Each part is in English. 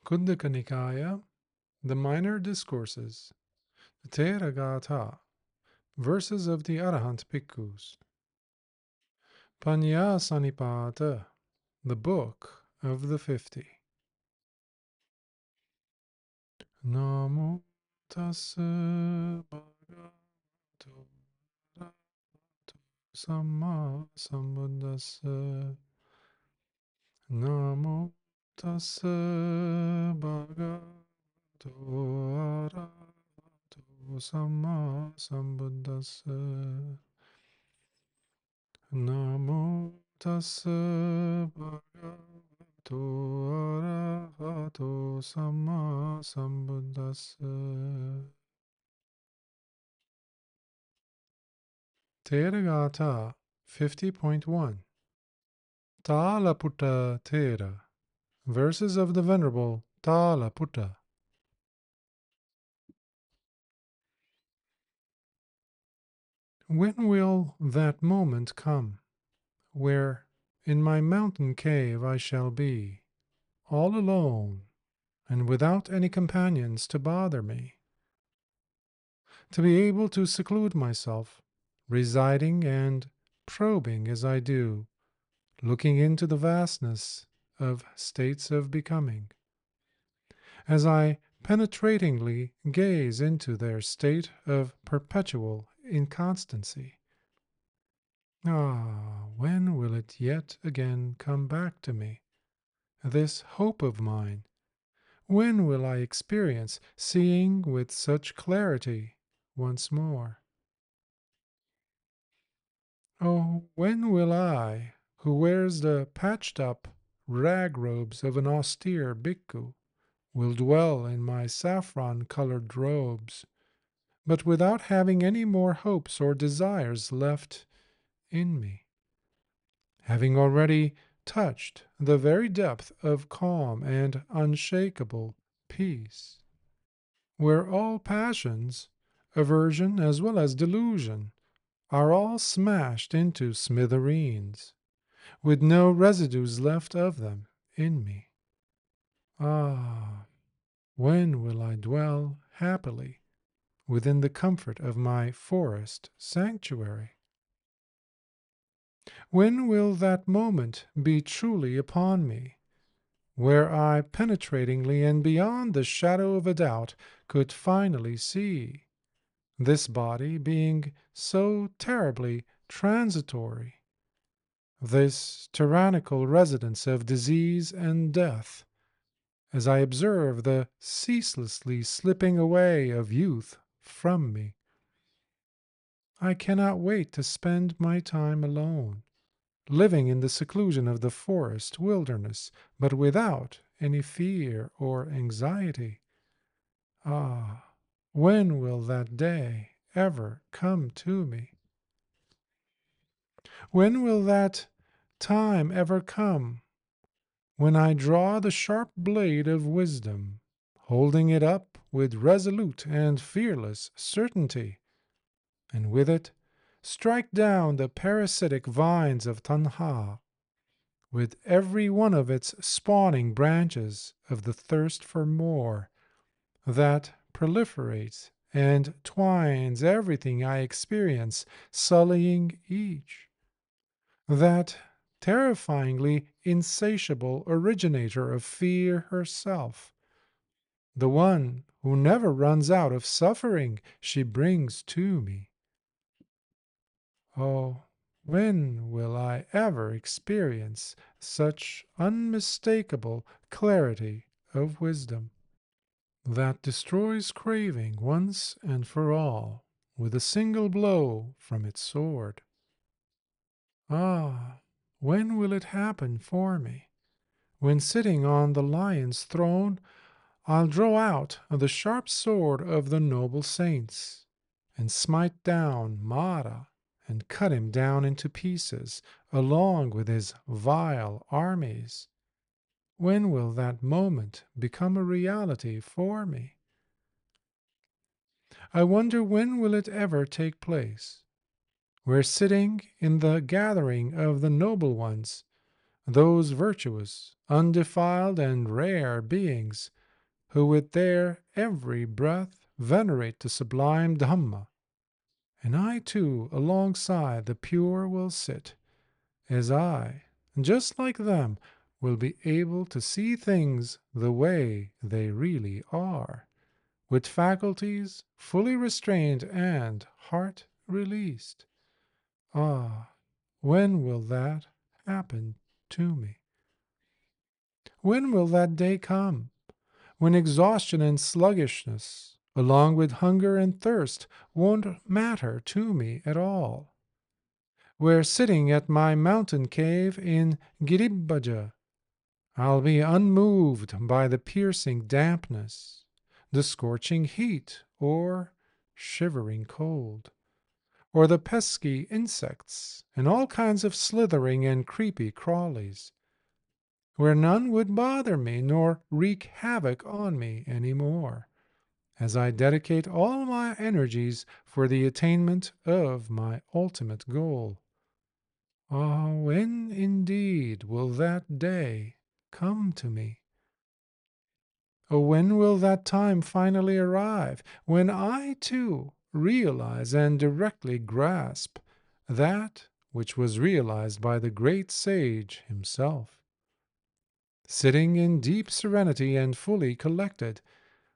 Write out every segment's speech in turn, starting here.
Khuddaka Nikaya, the Minor Discourses, the Theragāthā, verses of the Arahant Bhikkhus. Paññāsanipāta, the Book of the 50. Namo tassa bhagavato arahato samma sambuddhassa. Namo tassa bhagavato arahato samma sambuddhassa. Namo tassa bhagavato arahato samma sambuddhassa. Theragāthā 50.1 Tālapuṭa Thera, verses of the Venerable Tālapuṭa. When will that moment come, where in my mountain cave I shall be, all alone and without any companions to bother me, to be able to seclude myself, residing and probing as I do, looking into the vastness of states of becoming, as I penetratingly gaze into their state of perpetual inconstancy. Ah, when will it yet again come back to me, this hope of mine? When will I experience seeing with such clarity once more? Oh, when will I, who wears the patched-up rag robes of an austere Bhikkhu, will dwell in my saffron-colored robes, but without having any more hopes or desires left in me, having already touched the very depth of calm and unshakable peace, where all passions, aversion as well as delusion, are all smashed into smithereens, with no residues left of them in me. Ah, when will I dwell happily within the comfort of my forest sanctuary? When will that moment be truly upon me, where I penetratingly and beyond the shadow of a doubt could finally see, this body being so terribly transitory, this tyrannical residence of disease and death, as I observe the ceaselessly slipping away of youth from me? I cannot wait to spend my time alone, living in the seclusion of the forest wilderness, but without any fear or anxiety. Ah, when will that day ever come to me? When will that time ever come when I draw the sharp blade of wisdom, holding it up with resolute and fearless certainty, and with it strike down the parasitic vines of tanha, with every one of its spawning branches of the thirst for more, that proliferates and twines everything I experience, sullying each, that terrifyingly insatiable originator of fear herself, the one who never runs out of suffering she brings to me. Oh, when will I ever experience such unmistakable clarity of wisdom that destroys craving once and for all with a single blow from its sword? Ah, when will it happen for me, when sitting on the lion's throne I'll draw out the sharp sword of the noble saints, and smite down Mara, and cut him down into pieces, along with his vile armies? When will that moment become a reality for me? I wonder when will it ever take place, where sitting in the gathering of the noble ones, those virtuous, undefiled, and rare beings, who with their every breath venerate the sublime Dhamma. And I too, alongside the pure, will sit, as I, just like them, will be able to see things the way they really are, with faculties fully restrained and heart released. Ah, when will that happen to me? When will that day come, when exhaustion and sluggishness, along with hunger and thirst, won't matter to me at all? Where sitting at my mountain cave in Giribbaja, I'll be unmoved by the piercing dampness, the scorching heat, or shivering cold, or the pesky insects and all kinds of slithering and creepy crawlies, where none would bother me nor wreak havoc on me any more, as I dedicate all my energies for the attainment of my ultimate goal. Ah, when indeed will that day come to me? Oh, when will that time finally arrive, when I too realize and directly grasp that which was realized by the great sage himself? Sitting in deep serenity and fully collected,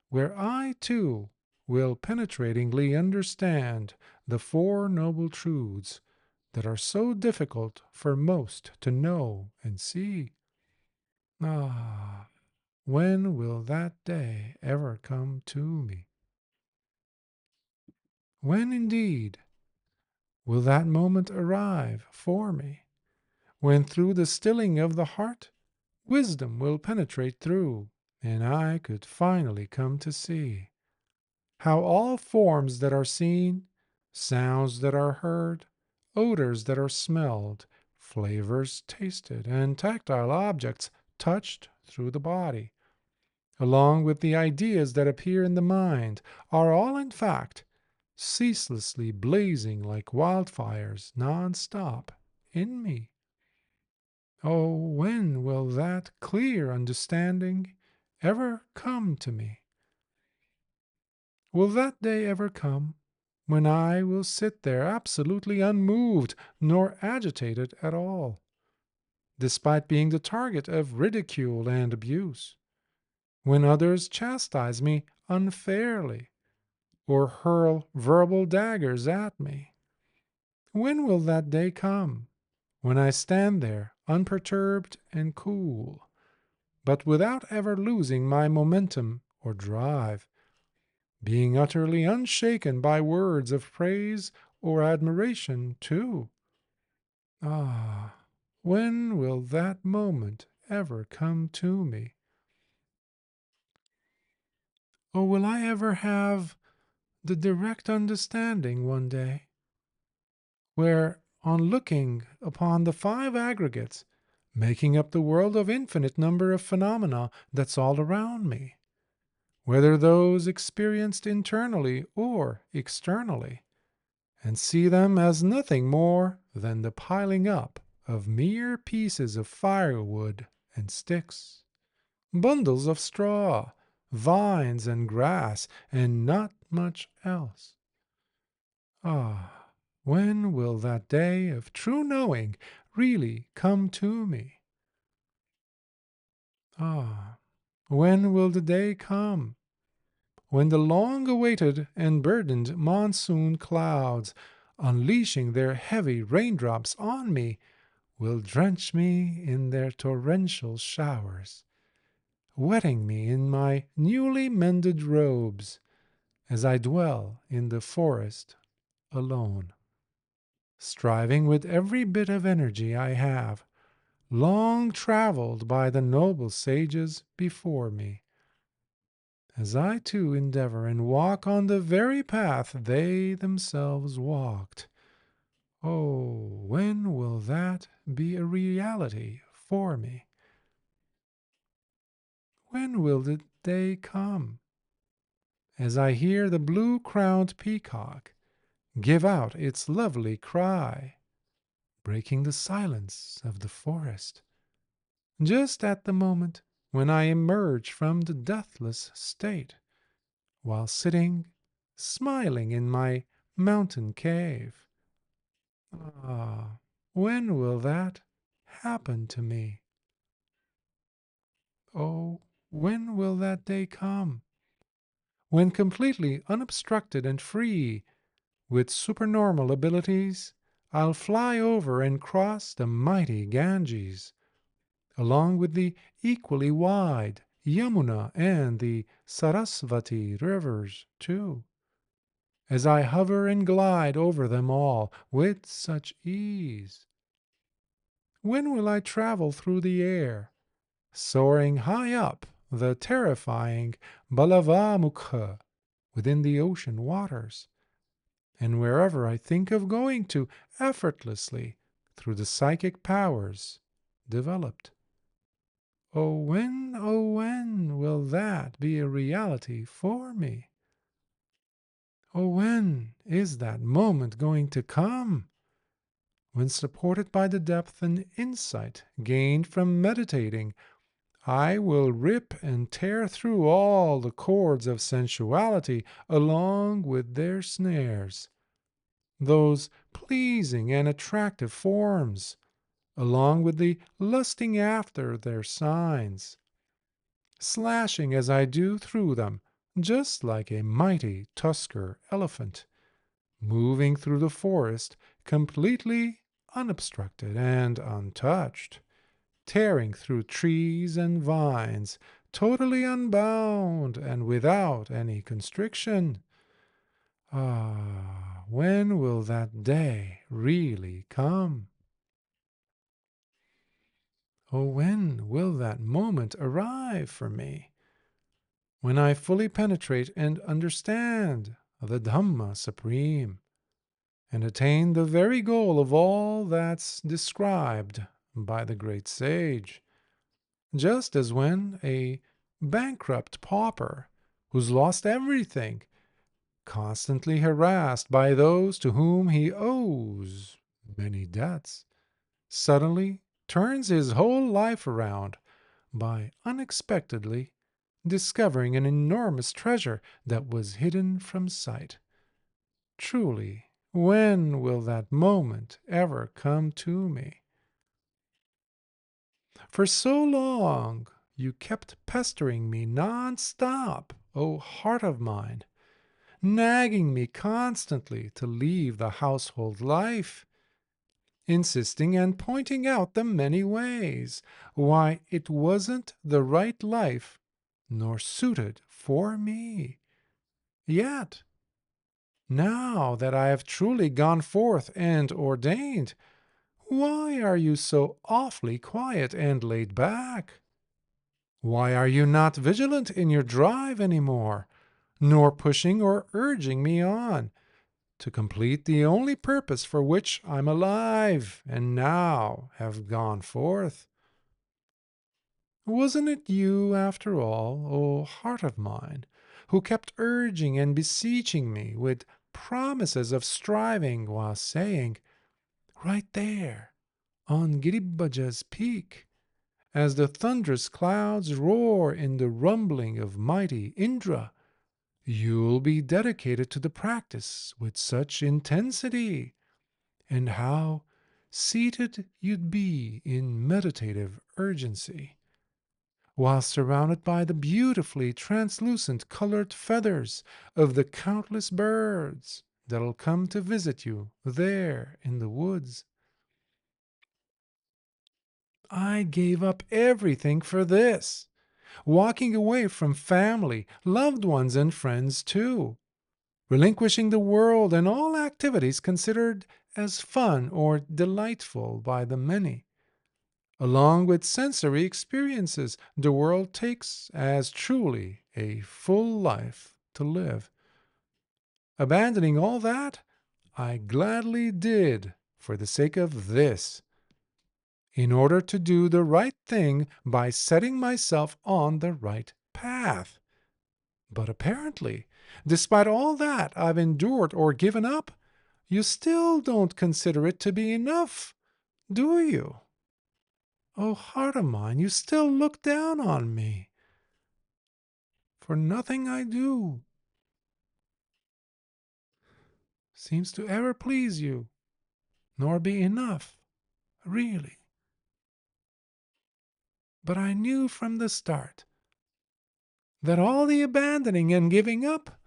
where I too will penetratingly understand the Four Noble Truths that are so difficult for most to know and see. Ah, when will that day ever come to me? When indeed will that moment arrive for me, when through the stilling of the heart, wisdom will penetrate through, and I could finally come to see how all forms that are seen, sounds that are heard, odors that are smelled, flavors tasted, and tactile objects touched through the body, along with the ideas that appear in the mind, are all in fact ceaselessly blazing like wildfires non-stop in me. Oh, when will that clear understanding ever come to me? Will that day ever come when I will sit there absolutely unmoved nor agitated at all, despite being the target of ridicule and abuse, when others chastise me unfairly or hurl verbal daggers at me? When will that day come when I stand there unperturbed and cool, but without ever losing my momentum or drive, being utterly unshaken by words of praise or admiration, too? Ah, when will that moment ever come to me? Or will I ever have the direct understanding one day, where, on looking upon the five aggregates, making up the world of infinite number of phenomena that's all around me, whether those experienced internally or externally, and see them as nothing more than the piling up of mere pieces of firewood and sticks, bundles of straw, vines and grass, and not much else? Ah, when will that day of true knowing really come to me? Ah, when will the day come when the long-awaited and burdened monsoon clouds, unleashing their heavy raindrops on me, will drench me in their torrential showers, wetting me in my newly mended robes, as I dwell in the forest alone, striving with every bit of energy I have, long traveled by the noble sages before me, as I too endeavor and walk on the very path they themselves walked. Oh, when will that be a reality for me? When will the day come, as I hear the blue-crowned peacock give out its lovely cry, breaking the silence of the forest, just at the moment when I emerge from the deathless state, while sitting, smiling in my mountain cave. Ah, when will that happen to me? Oh, when will that day come? When completely unobstructed and free, with supernormal abilities, I'll fly over and cross the mighty Ganges, along with the equally wide Yamuna and the Sarasvati rivers, too, as I hover and glide over them all with such ease. When will I travel through the air, soaring high up the terrifying Balavamukha within the ocean waters, and wherever I think of going to effortlessly through the psychic powers developed? Oh, when will that be a reality for me? Oh, when is that moment going to come? When, supported by the depth and insight gained from meditating, I will rip and tear through all the cords of sensuality along with their snares, those pleasing and attractive forms, along with the lusting after their signs, slashing as I do through them, just like a mighty tusker elephant, moving through the forest completely unobstructed and untouched, tearing through trees and vines, totally unbound and without any constriction. Ah, when will that day really come? Oh, when will that moment arrive for me? When I fully penetrate and understand the Dhamma supreme, and attain the very goal of all that's described by the great sage. Just as when a bankrupt pauper, who's lost everything, constantly harassed by those to whom he owes many debts, suddenly turns his whole life around by unexpectedly discovering an enormous treasure that was hidden from sight. Truly, when will that moment ever come to me? For so long you kept pestering me non-stop, O heart of mine, nagging me constantly to leave the household life, insisting and pointing out the many ways why it wasn't the right life nor suited for me. Yet, now that I have truly gone forth and ordained, why are you so awfully quiet and laid back? Why are you not vigilant in your drive any more, nor pushing or urging me on to complete the only purpose for which I'm alive and now have gone forth? Wasn't it you, after all, O heart of mine, who kept urging and beseeching me with promises of striving, while saying, right there, on Giribhaja's peak, as the thunderous clouds roar in the rumbling of mighty Indra, you'll be dedicated to the practice with such intensity, and how seated you'd be in meditative urgency, while surrounded by the beautifully translucent colored feathers of the countless birds that'll come to visit you there in the woods. I gave up everything for this, walking away from family, loved ones, and friends too, relinquishing the world and all activities considered as fun or delightful by the many, along with sensory experiences the world takes as truly a full life to live. Abandoning all that, I gladly did for the sake of this, in order to do the right thing by setting myself on the right path. But apparently, despite all that I've endured or given up, you still don't consider it to be enough, do you? O heart of mine, you still look down on me, for nothing I do seems to ever please you, nor be enough, really. But I knew from the start that all the abandoning and giving up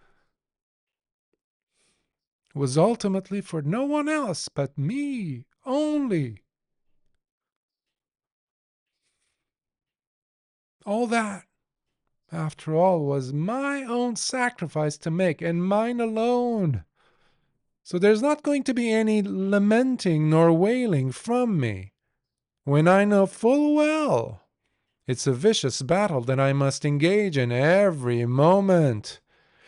was ultimately for no one else but me only. All that, after all, was my own sacrifice to make, and mine alone. So there's not going to be any lamenting nor wailing from me, when I know full well it's a vicious battle that I must engage in every moment,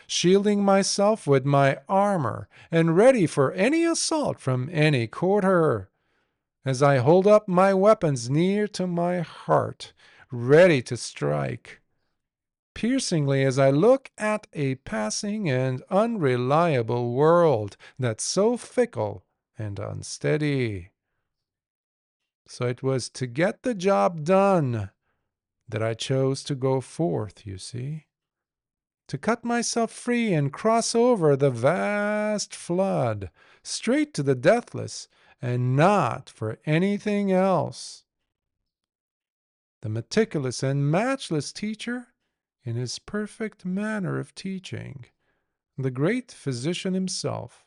shielding myself with my armor and ready for any assault from any quarter, as I hold up my weapons near to my heart, ready to strike, piercingly as I look at a passing and unreliable world that's so fickle and unsteady. So it was to get the job done that I chose to go forth, you see. To cut myself free and cross over the vast flood, straight to the deathless, and not for anything else. The meticulous and matchless teacher, in his perfect manner of teaching, the great physician himself,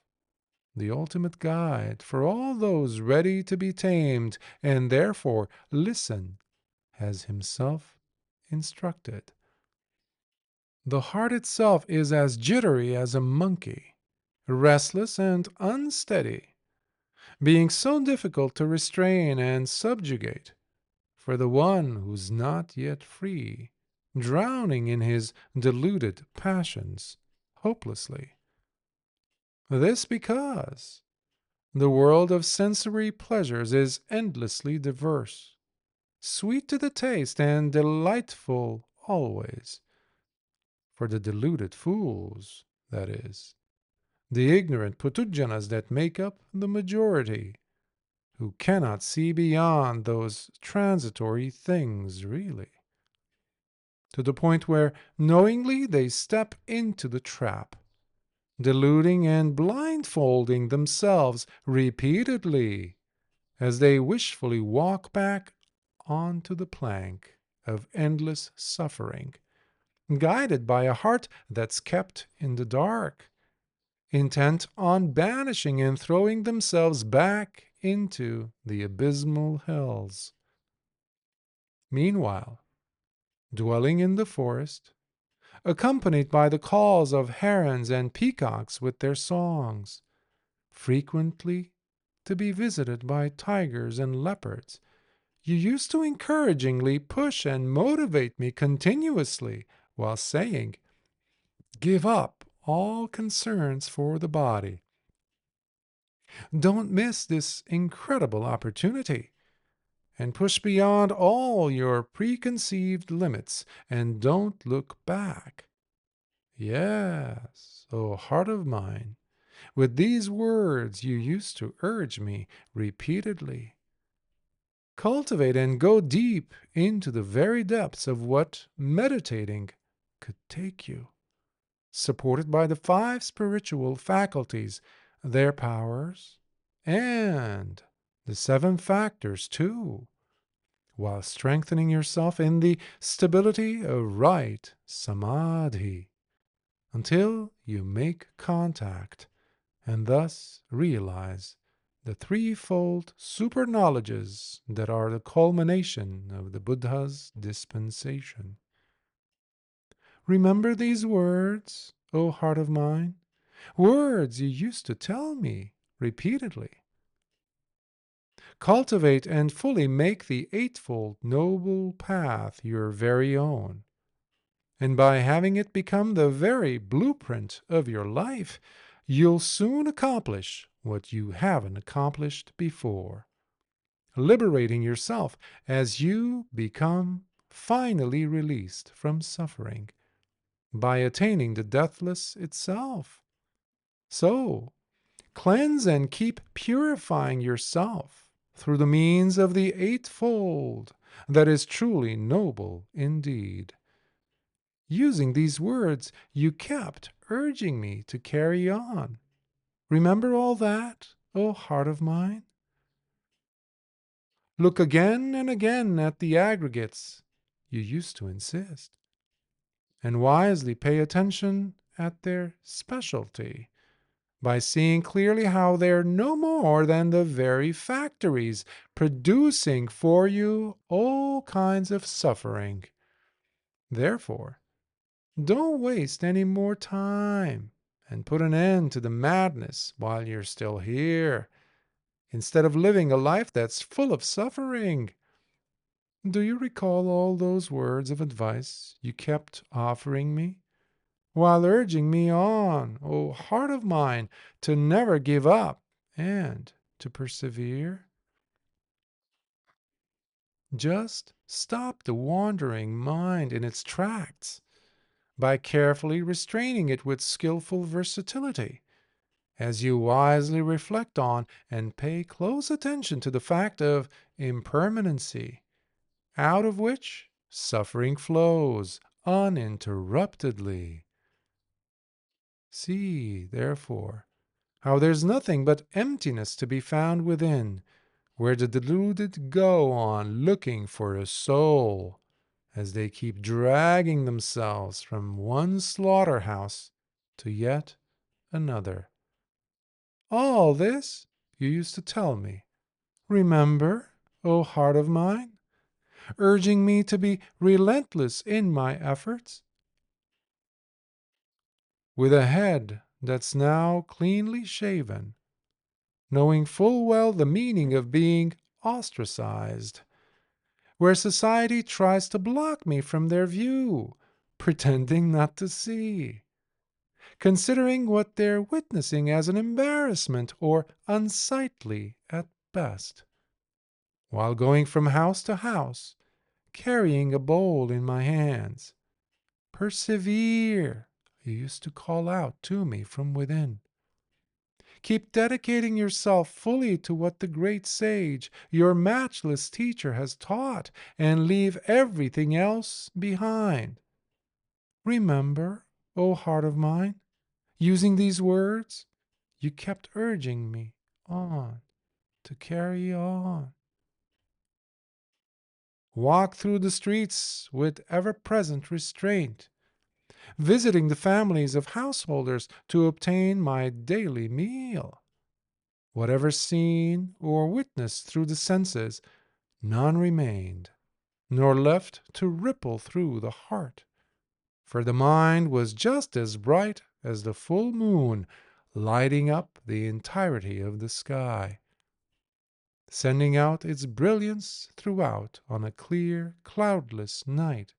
the ultimate guide for all those ready to be tamed and therefore listen, has himself instructed. The heart itself is as jittery as a monkey, restless and unsteady, being so difficult to restrain and subjugate for the one who's not yet free, drowning in his deluded passions hopelessly. This because the world of sensory pleasures is endlessly diverse, sweet to the taste and delightful always, for the deluded fools, that is, the ignorant putujanas that make up the majority, who cannot see beyond those transitory things really, to the point where knowingly they step into the trap, deluding and blindfolding themselves repeatedly as they wishfully walk back onto the plank of endless suffering, guided by a heart that's kept in the dark, intent on banishing and throwing themselves back into the abysmal hells. Meanwhile, dwelling in the forest, accompanied by the calls of herons and peacocks with their songs, frequently to be visited by tigers and leopards, you used to encouragingly push and motivate me continuously while saying, "Give up all concerns for the body. Don't miss this incredible opportunity, and push beyond all your preconceived limits, and don't look back." Yes, O heart of mine, with these words you used to urge me repeatedly. Cultivate and go deep into the very depths of what meditating could take you, supported by the 5 spiritual faculties, their powers, and the 7 factors too, while strengthening yourself in the stability of right samadhi, until you make contact and thus realize the threefold super knowledges that are the culmination of the Buddha's dispensation. Remember these words, O heart of mine, words you used to tell me repeatedly. Cultivate and fully make the eightfold noble path your very own, and by having it become the very blueprint of your life, you'll soon accomplish what you haven't accomplished before, liberating yourself as you become finally released from suffering by attaining the deathless itself. So, cleanse and keep purifying yourself through the means of the eightfold, that is truly noble indeed. Using these words, you kept urging me to carry on. Remember all that, O heart of mine? Look again and again at the aggregates, you used to insist, and wisely pay attention at their specialty, by seeing clearly how they're no more than the very factories producing for you all kinds of suffering. Therefore, don't waste any more time and put an end to the madness while you're still here, instead of living a life that's full of suffering. Do you recall all those words of advice you kept offering me, while urging me on, O heart of mine, to never give up and to persevere? Just stop the wandering mind in its tracks by carefully restraining it with skillful versatility, as you wisely reflect on and pay close attention to the fact of impermanency, out of which suffering flows uninterruptedly. See, therefore, how there's nothing but emptiness to be found within, where the deluded go on looking for a soul, as they keep dragging themselves from one slaughterhouse to yet another. All this you used to tell me. Remember, O heart of mine, urging me to be relentless in my efforts. With a head that's now cleanly shaven, knowing full well the meaning of being ostracized, where society tries to block me from their view, pretending not to see, considering what they're witnessing as an embarrassment or unsightly at best, while going from house to house, carrying a bowl in my hands. Persevere, you used to call out to me from within. Keep dedicating yourself fully to what the great sage, your matchless teacher, has taught, and leave everything else behind. Remember, O heart of mine, using these words, you kept urging me on to carry on. Walk through the streets with ever-present restraint, visiting the families of householders to obtain my daily meal. Whatever seen or witnessed through the senses, none remained, nor left to ripple through the heart. For the mind was just as bright as the full moon, lighting up the entirety of the sky, sending out its brilliance throughout on a clear, cloudless night.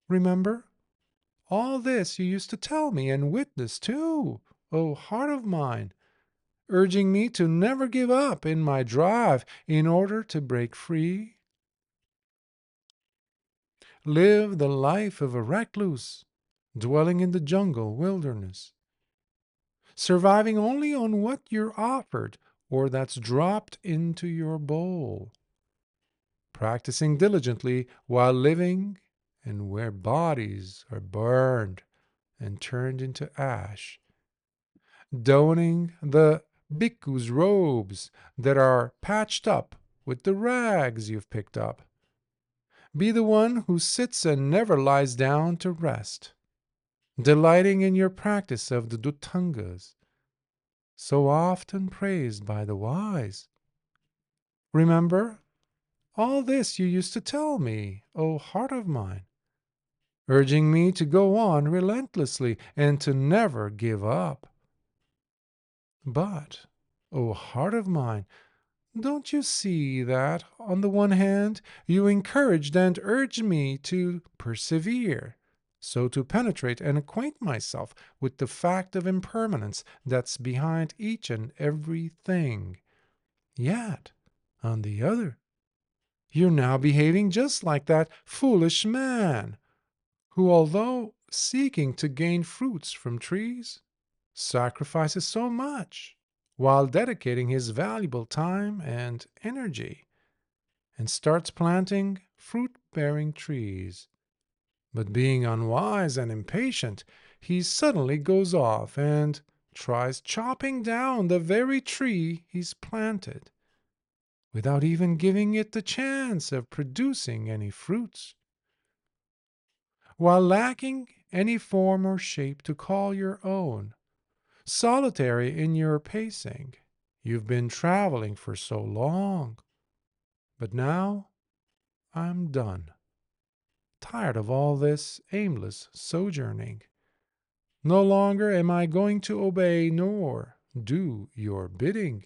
Remember, all this you used to tell me and witness too, O heart of mine, urging me to never give up in my drive in order to break free. Live the life of a recluse, dwelling in the jungle wilderness, surviving only on what you're offered or that's dropped into your bowl, practicing diligently while living and where bodies are burned and turned into ash, donning the bhikkhu's robes that are patched up with the rags you've picked up. Be the one who sits and never lies down to rest, delighting in your practice of the dhutangas, so often praised by the wise. Remember, all this you used to tell me, O heart of mine, urging me to go on relentlessly and to never give up. But, O heart of mine, don't you see that, on the one hand, you encouraged and urged me to persevere, so to penetrate and acquaint myself with the fact of impermanence that's behind each and every thing? Yet, on the other, you're now behaving just like that foolish man, who, although seeking to gain fruits from trees, sacrifices so much while dedicating his valuable time and energy and starts planting fruit-bearing trees. But being unwise and impatient, he suddenly goes off and tries chopping down the very tree he's planted, without even giving it the chance of producing any fruits. While lacking any form or shape to call your own, solitary in your pacing, you've been traveling for so long. But now I'm done, tired of all this aimless sojourning. No longer am I going to obey nor do your bidding.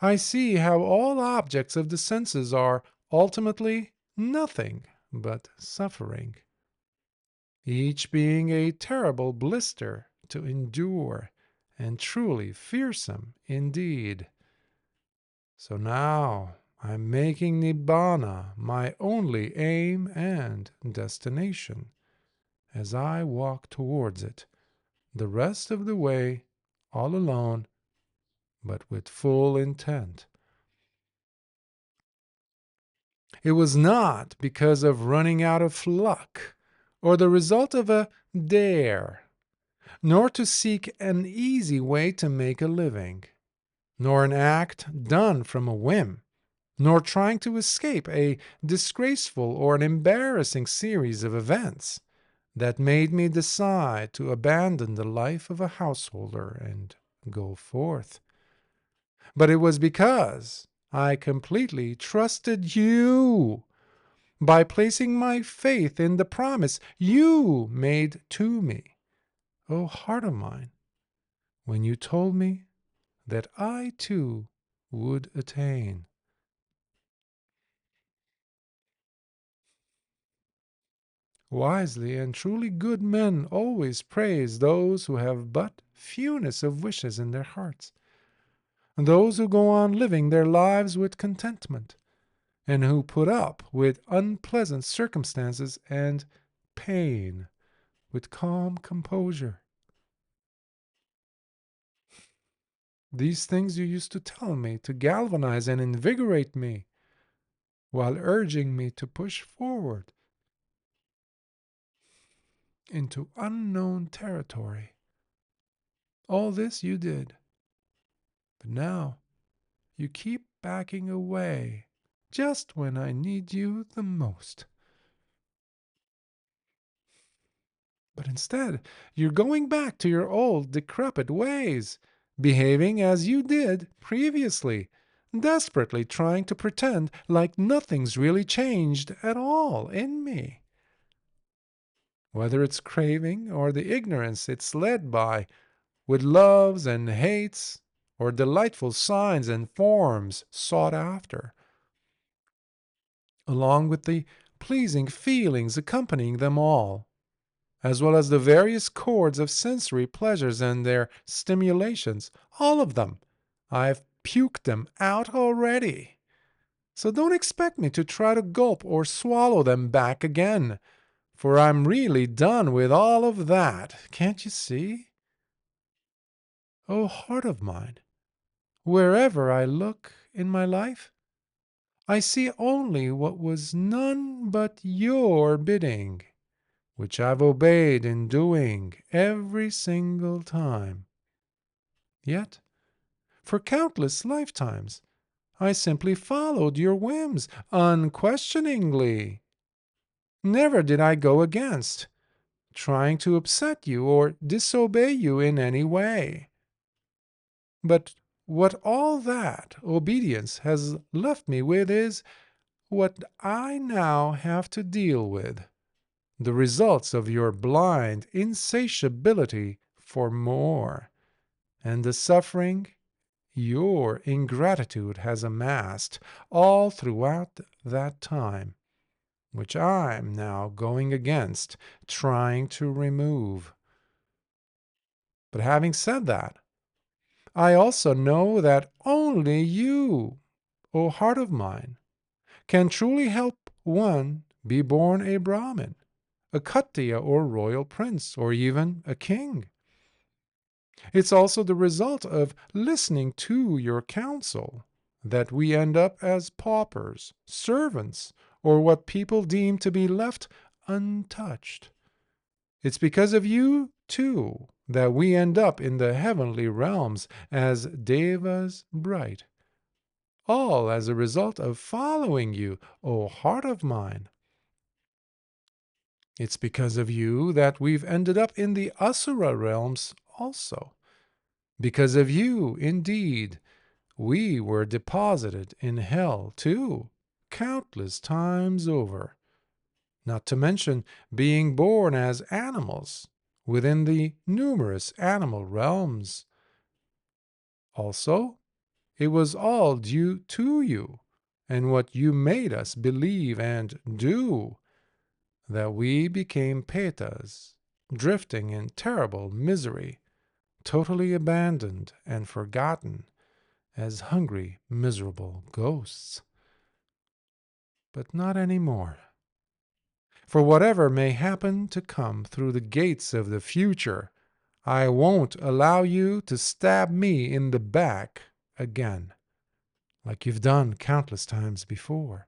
I see how all objects of the senses are ultimately nothing but suffering, each being a terrible blister to endure, and truly fearsome indeed. So now I'm making Nibbana my only aim and destination, as I walk towards it, the rest of the way, all alone, but with full intent. It was not because of running out of luck, or the result of a dare, nor to seek an easy way to make a living, nor an act done from a whim, nor trying to escape a disgraceful or an embarrassing series of events that made me decide to abandon the life of a householder and go forth. But it was because I completely trusted you by placing my faith in the promise you made to me, O heart of mine, when you told me that I too would attain. Wisely and truly good men always praise those who have but fewness of wishes in their hearts, those who go on living their lives with contentment, and who put up with unpleasant circumstances and pain with calm composure. These things you used to tell me to galvanize and invigorate me, while urging me to push forward into unknown territory. All this you did, but now you keep backing away just when I need you the most. But instead, you're going back to your old decrepit ways, behaving as you did previously, desperately trying to pretend like nothing's really changed at all in me. Whether it's craving or the ignorance it's led by, with loves and hates, or delightful signs and forms sought after, along with the pleasing feelings accompanying them all, as well as the various chords of sensory pleasures and their stimulations, all of them. I've puked them out already. So don't expect me to try to gulp or swallow them back again, for I'm really done with all of that. Can't you see? Oh, heart of mine, wherever I look in my life, I see only what was none but your bidding, which I've obeyed in doing every single time. Yet, for countless lifetimes, I simply followed your whims unquestioningly. Never did I go against, trying to upset you or disobey you in any way. But what all that obedience has left me with is what I now have to deal with, the results of your blind insatiability for more, and the suffering your ingratitude has amassed all throughout that time, which I'm now going against, trying to remove. But having said that, I also know that only you, O heart of mine, can truly help one be born a Brahmin, a Kshatriya or royal prince, or even a king. It's also the result of listening to your counsel that we end up as paupers, servants, or what people deem to be left untouched. It's because of you, too, that we end up in the heavenly realms as devas bright. All as a result of following you, O heart of mine. It's because of you that we've ended up in the asura realms also. Because of you, indeed, we were deposited in hell too, countless times over. Not to mention being born as animals within the numerous animal realms. Also, it was all due to you and what you made us believe and do that we became petas, drifting in terrible misery, totally abandoned and forgotten as hungry, miserable ghosts. But not any more. For whatever may happen to come through the gates of the future, I won't allow you to stab me in the back again, like you've done countless times before,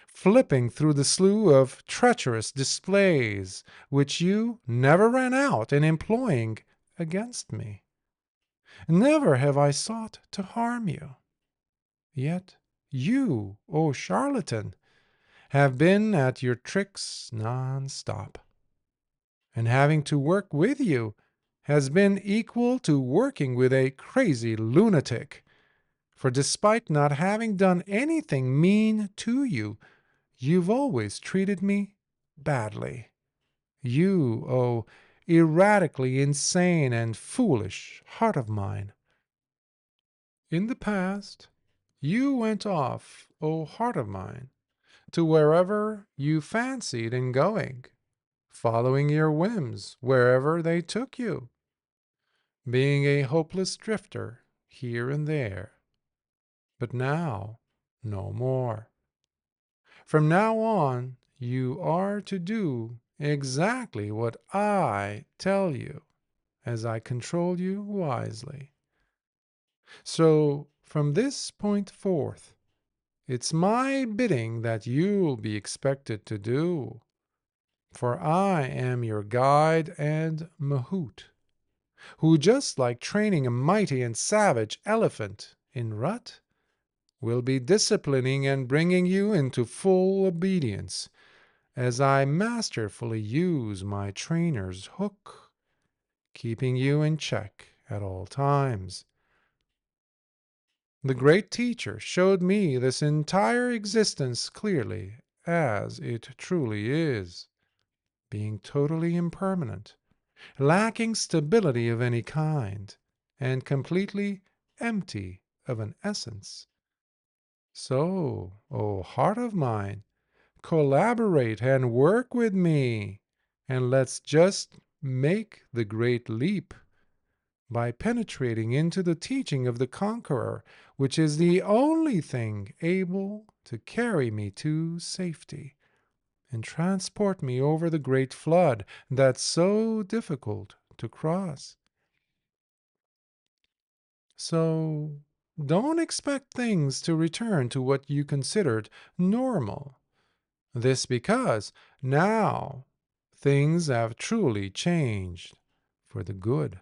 flipping through the slew of treacherous displays which you never ran out in employing against me. Never have I sought to harm you. Yet you, O charlatan, have been at your tricks non-stop. And having to work with you has been equal to working with a crazy lunatic. For despite not having done anything mean to you, you've always treated me badly. You, O erratically insane and foolish heart of mine. In the past, you went off, O heart of mine, to wherever you fancied in going, following your whims wherever they took you, being a hopeless drifter here and there. But now, no more. From now on, you are to do exactly what I tell you, as I control you wisely. So, from this point forth, it's my bidding that you'll be expected to do. For I am your guide and mahout, who, just like training a mighty and savage elephant in rut, will be disciplining and bringing you into full obedience, as I masterfully use my trainer's hook, keeping you in check at all times. The great teacher showed me this entire existence clearly, as it truly is, being totally impermanent, lacking stability of any kind, and completely empty of an essence. So, O heart of mine, collaborate and work with me, and let's just make the great leap by penetrating into the teaching of the conqueror, which is the only thing able to carry me to safety and transport me over the great flood that's so difficult to cross. So don't expect things to return to what you considered normal. This because now things have truly changed for the good,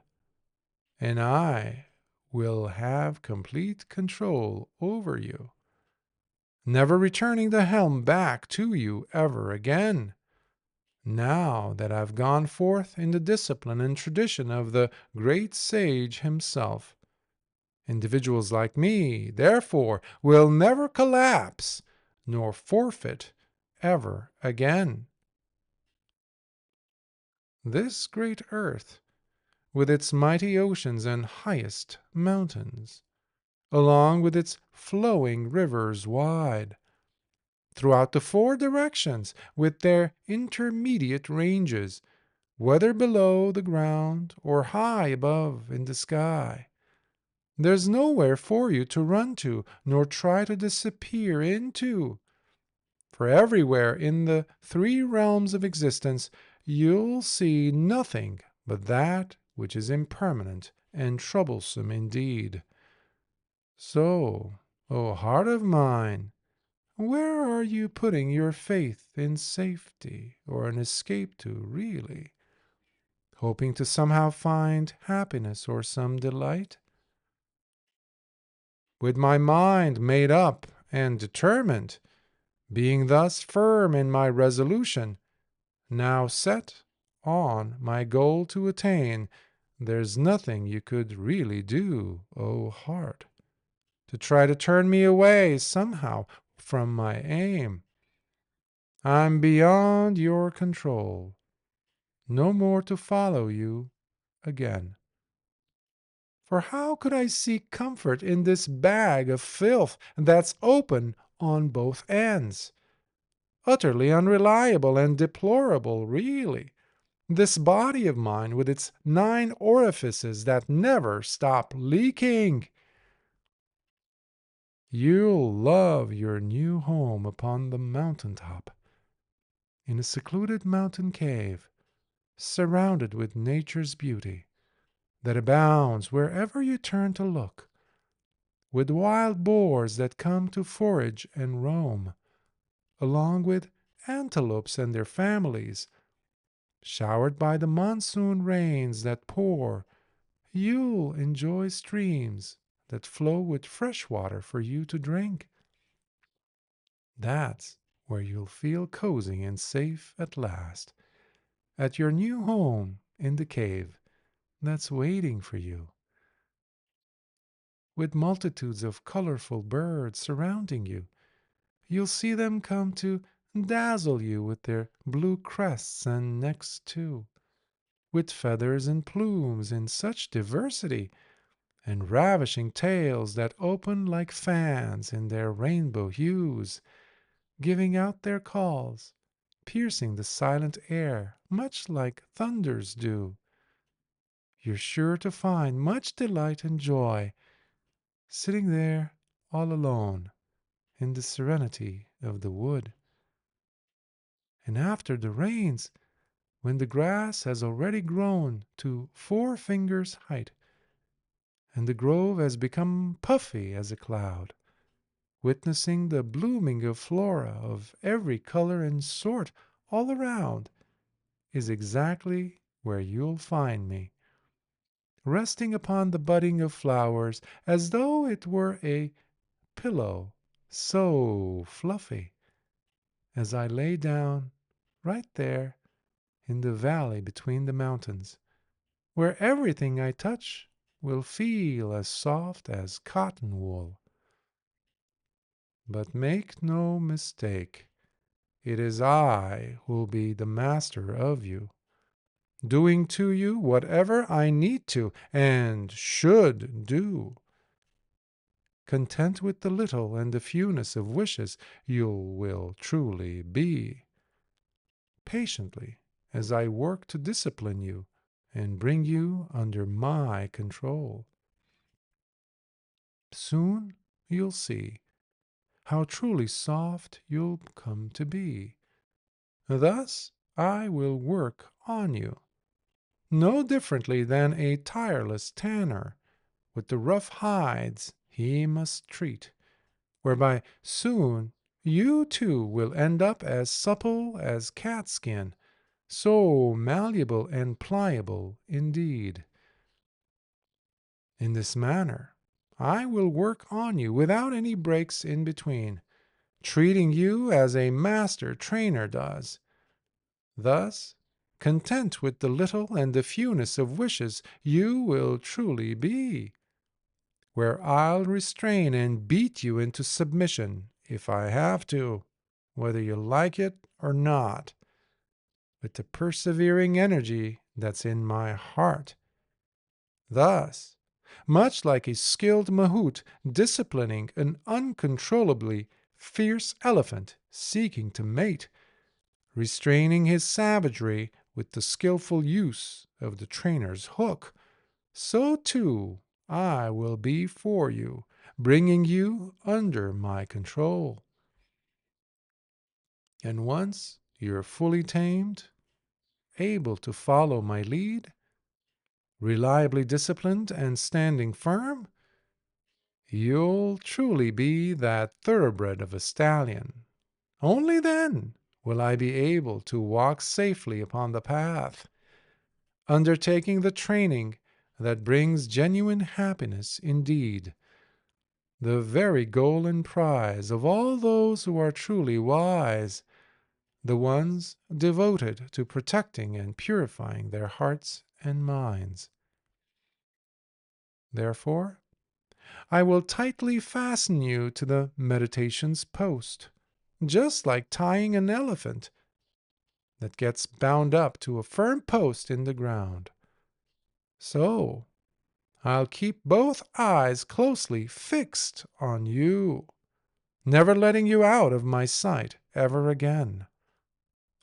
and I will have complete control over you, never returning the helm back to you ever again. Now that I've gone forth in the discipline and tradition of the great sage himself, individuals like me, therefore, will never collapse nor forfeit ever again. This great earth, with its mighty oceans and highest mountains, along with its flowing rivers wide, throughout the four directions, with their intermediate ranges, whether below the ground or high above in the sky. There's nowhere for you to run to, nor try to disappear into. For everywhere in the three realms of existence, you'll see nothing but that which is impermanent and troublesome indeed. So, O heart of mine, where are you putting your faith in safety or an escape to, really? Hoping to somehow find happiness or some delight? With my mind made up and determined, being thus firm in my resolution, now set on my goal to attain, there's nothing you could really do, O heart, to try to turn me away somehow from my aim. I'm beyond your control, no more to follow you again. For how could I seek comfort in this bag of filth that's open on both ends? Utterly unreliable and deplorable, really. This body of mine with its 9 orifices that never stop leaking. You'll love your new home upon the mountain top, in a secluded mountain cave, surrounded with nature's beauty that abounds wherever you turn to look, with wild boars that come to forage and roam, along with antelopes and their families, showered by the monsoon rains that pour. You'll enjoy streams that flow with fresh water for you to drink. That's where you'll feel cozy and safe at last, at your new home in the cave that's waiting for you, with multitudes of colorful birds surrounding you. You'll see them come to dazzle you with their blue crests and necks too, with feathers and plumes in such diversity, and ravishing tails that open like fans in their rainbow hues, giving out their calls, piercing the silent air much like thunders do. You're sure to find much delight and joy, sitting there all alone in the serenity of the wood. And after the rains, when the grass has already grown to 4 fingers' height, and the grove has become puffy as a cloud, witnessing the blooming of flora of every color and sort all around, is exactly where you'll find me, resting upon the budding of flowers as though it were a pillow so fluffy, as I lay down right there in the valley between the mountains, where everything I touch will feel as soft as cotton wool. But make no mistake, it is I who'll be the master of you, doing to you whatever I need to and should do. Content with the little and the fewness of wishes you will truly be, patiently as I work to discipline you and bring you under my control. Soon you'll see how truly soft you'll come to be. Thus I will work on you, no differently than a tireless tanner with the rough hides he must treat, whereby soon you too will end up as supple as catskin, so malleable and pliable indeed. In this manner I will work on you without any breaks in between, treating you as a master trainer does. Thus, content with the little and the fewness of wishes you will truly be, where I'll restrain and beat you into submission if I have to, whether you like it or not, with the persevering energy that's in my heart. Thus, much like a skilled mahout disciplining an uncontrollably fierce elephant seeking to mate, restraining his savagery with the skillful use of the trainer's hook, so too I will be for you, bringing you under my control. And once you're fully tamed, able to follow my lead, reliably disciplined and standing firm, you'll truly be that thoroughbred of a stallion. Only then will I be able to walk safely upon the path, undertaking the training that brings genuine happiness indeed, the very goal and prize of all those who are truly wise, the ones devoted to protecting and purifying their hearts and minds. Therefore, I will tightly fasten you to the meditation's post, just like tying an elephant that gets bound up to a firm post in the ground. So, I'll keep both eyes closely fixed on you, never letting you out of my sight ever again.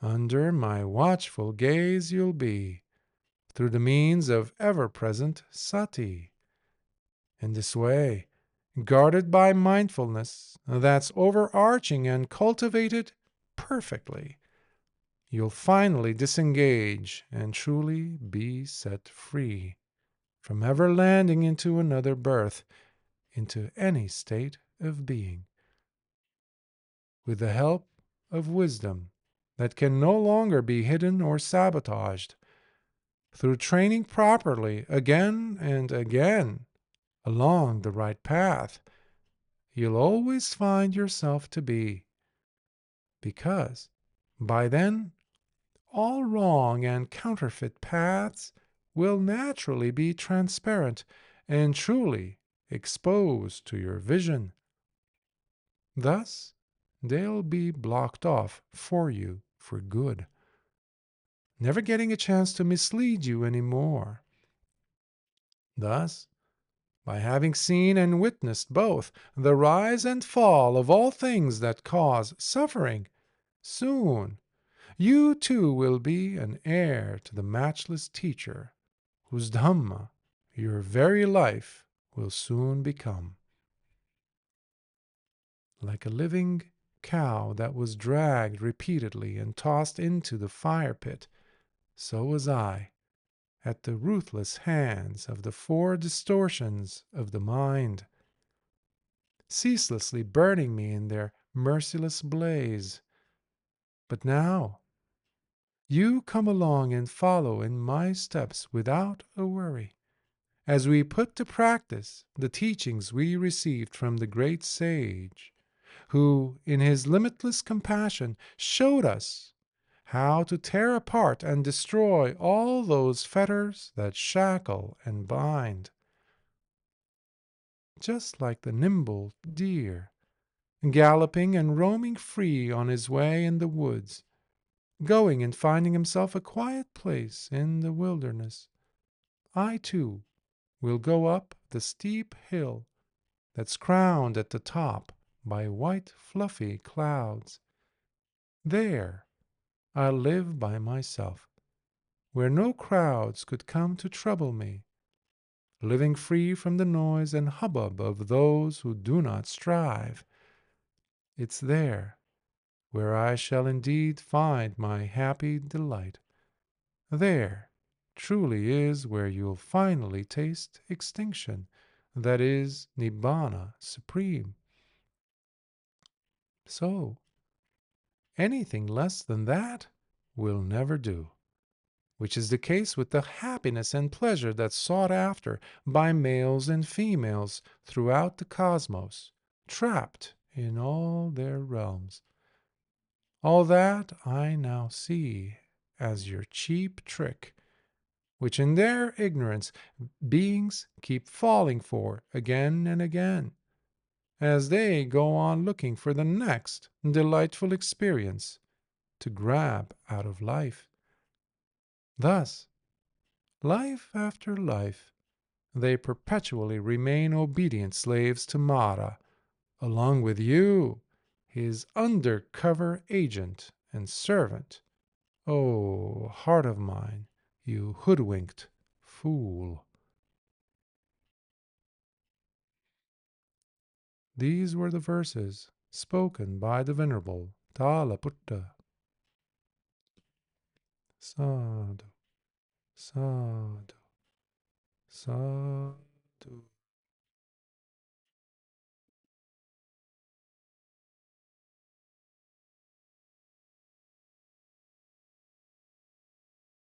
Under my watchful gaze you'll be, through the means of ever-present sati. In this way, guarded by mindfulness that's overarching and cultivated perfectly, you'll finally disengage and truly be set free from ever landing into another birth, into any state of being. With the help of wisdom that can no longer be hidden or sabotaged, through training properly again and again along the right path, you'll always find yourself to be. Because by then, all wrong and counterfeit paths will naturally be transparent and truly exposed to your vision. Thus, they'll be blocked off for you for good, never getting a chance to mislead you anymore. Thus, by having seen and witnessed both the rise and fall of all things that cause suffering, soon you too will be an heir to the matchless teacher, whose Dhamma your very life will soon become. Like a living cow that was dragged repeatedly and tossed into the fire pit, so was I, at the ruthless hands of the four distortions of the mind, ceaselessly burning me in their merciless blaze. But now, you come along and follow in my steps without a worry, as we put to practice the teachings we received from the great sage, who, in his limitless compassion, showed us how to tear apart and destroy all those fetters that shackle and bind. Just like the nimble deer, galloping and roaming free on his way in the woods, going and finding himself a quiet place in the wilderness, I too will go up the steep hill that's crowned at the top by white fluffy clouds. There I'll live by myself, where no crowds could come to trouble me, living free from the noise and hubbub of those who do not strive. It's there where I shall indeed find my happy delight. There truly is where you'll finally taste extinction, that is, Nibbana supreme. So, anything less than that will never do, which is the case with the happiness and pleasure that's sought after by males and females throughout the cosmos, trapped in all their realms. All that I now see as your cheap trick, which in their ignorance beings keep falling for again and again, as they go on looking for the next delightful experience to grab out of life. Thus, life after life, they perpetually remain obedient slaves to Mara, along with you, his undercover agent and servant. Oh, heart of mine, you hoodwinked fool. These were the verses spoken by the Venerable Tālapuṭa. Sadhu, sadhu, sadhu.